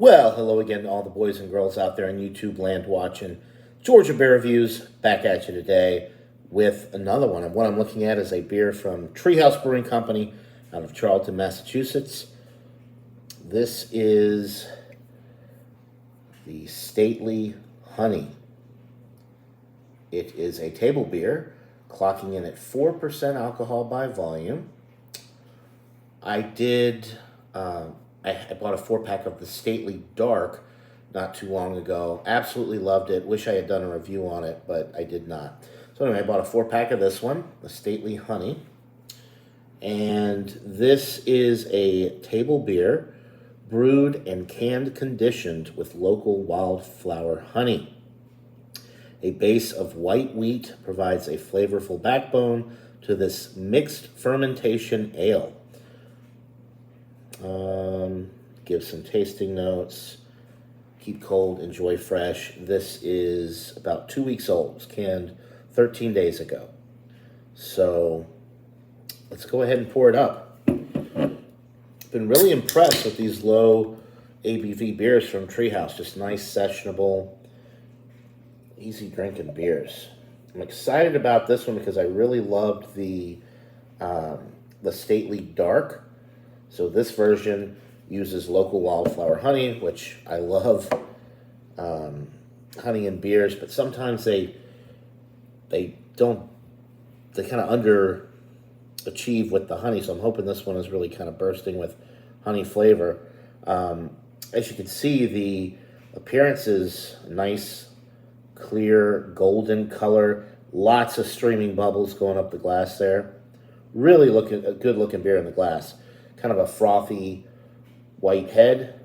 Well, hello again to all the boys and girls out there in YouTube land watching Georgia Beer Reviews. Back at you today with another one. And what I'm looking at is a beer from Treehouse Brewing Company out of Charlton, Massachusetts. This is the Stately Honey. It is a table beer, clocking in at 4% alcohol by volume. I bought a 4-pack of the Stately Dark not too long ago. Absolutely loved it. Wish I had done a review on it, but I did not. So anyway, I bought a 4-pack of this one, the Stately Honey. And this is a table beer brewed and canned conditioned with local wildflower honey. A base of white wheat provides a flavorful backbone to this mixed fermentation ale. Give some tasting notes. Keep cold, enjoy fresh. This is about 2 weeks old. It was canned 13 days ago. So let's go ahead and pour it up. Been really impressed with these low ABV beers from Treehouse. Just nice, sessionable, easy drinking beers. I'm excited about this one because I really loved the Stately Dark. So this version uses local wildflower honey, which I love. Honey in beers, but sometimes they kind of underachieve with the honey. So I'm hoping this one is really kind of bursting with honey flavor. As you can see, the appearance is nice, clear, golden color. Lots of streaming bubbles going up the glass there. Really a good looking beer in the glass. Kind of a frothy white head.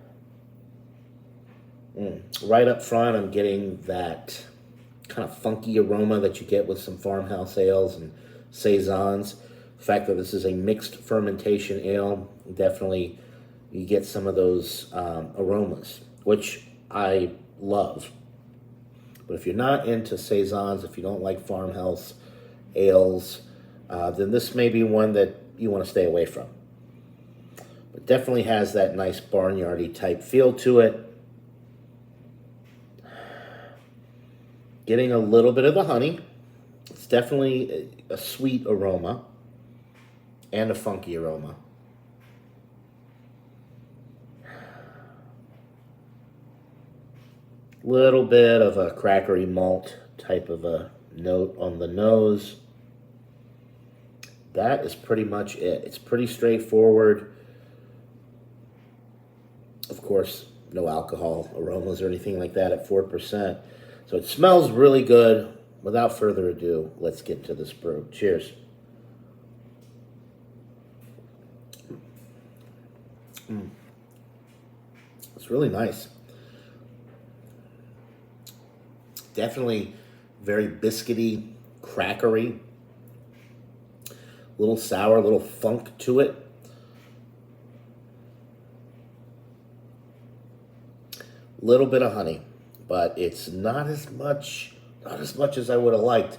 Right up front, I'm getting that kind of funky aroma that you get with some farmhouse ales and saisons. The fact that this is a mixed fermentation ale, definitely you get some of those aromas, which I love. But if you're not into saisons, if you don't like farmhouse ales, then this may be one that you want to stay away from. It definitely has that nice barnyardy type feel to it. Getting a little bit of the honey. It's definitely a sweet aroma and a funky aroma. Little bit of a crackery malt type of a note on the nose. That is pretty much it. It's pretty straightforward. Of course, no alcohol aromas or anything like that at 4%. So it smells really good. Without further ado, let's get to this brew. Cheers. It's really nice. Definitely very biscuity, crackery. A little sour, a little funk to it. Little bit of honey, but it's not as much as I would have liked,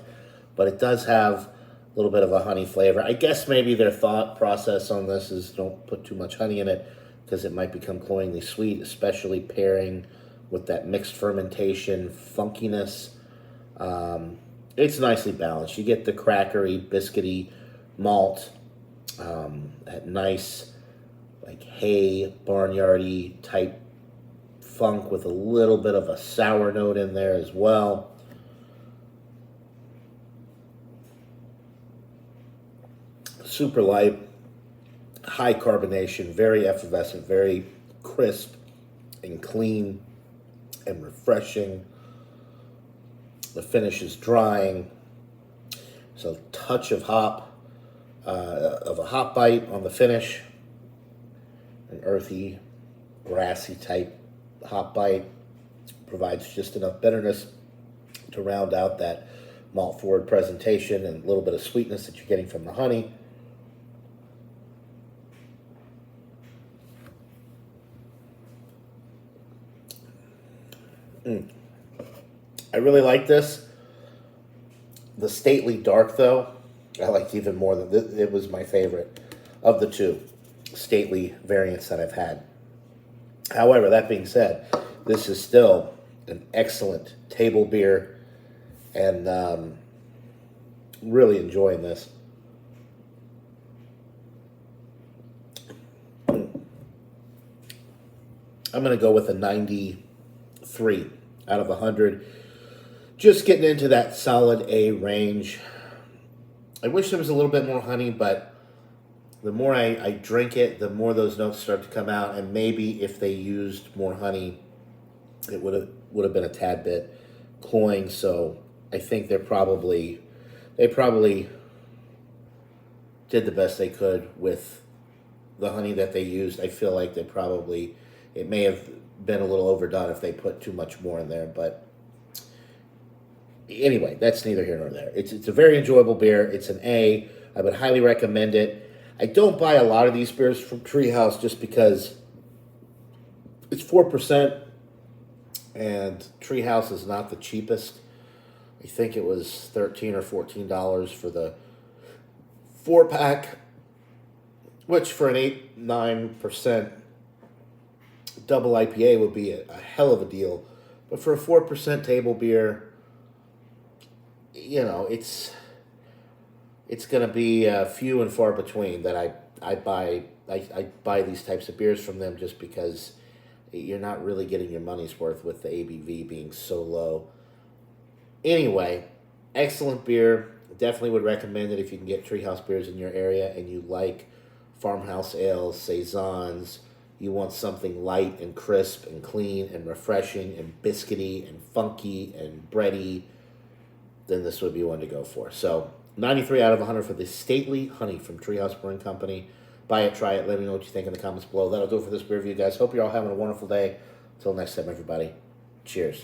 but it does have a little bit of a honey flavor. I guess maybe their thought process on this is don't put too much honey in it because it might become cloyingly sweet, especially pairing with that mixed fermentation funkiness. It's nicely balanced. You get the crackery, biscuity malt, that nice like hay, barnyardy type funk with a little bit of a sour note in there as well. Super light, high carbonation, very effervescent, very crisp and clean and refreshing. The finish is drying. So a touch of hop, of a hop bite on the finish. An earthy, grassy type hop bite provides just enough bitterness to round out that malt forward presentation and a little bit of sweetness that you're getting from the honey. I really like this. The Stately Dark, though, I liked even more than this. It was my favorite of the two Stately variants that I've had. However, that being said, this is still an excellent table beer, and really enjoying this. I'm going to go with a 93 out of 100. Just getting into that solid A range. I wish there was a little bit more honey, but the more I drink it, the more those notes start to come out. And maybe if they used more honey, it would have been a tad bit cloying. So I think they probably did the best they could with the honey that they used. I feel like it may have been a little overdone if they put too much more in there, but anyway, that's neither here nor there. It's a very enjoyable beer. It's an A. I would highly recommend it. I don't buy a lot of these beers from Treehouse just because it's 4%, and Treehouse is not the cheapest. I think it was $13 or $14 for the 4-pack, which for an 8-9% double IPA would be a hell of a deal. But for a 4% table beer, it's going to be few and far between that I buy these types of beers from them, just because you're not really getting your money's worth with the ABV being so low. Anyway, excellent beer. Definitely would recommend it if you can get Treehouse beers in your area and you like farmhouse ales, saisons. You want something light and crisp and clean and refreshing and biscuity and funky and bready, then this would be one to go for. So 93 out of 100 for the Stately Honey from Treehouse Brewing Company. Buy it, try it, let me know what you think in the comments below. That'll do it for this beer review, guys. Hope you're all having a wonderful day. Until next time, everybody. Cheers.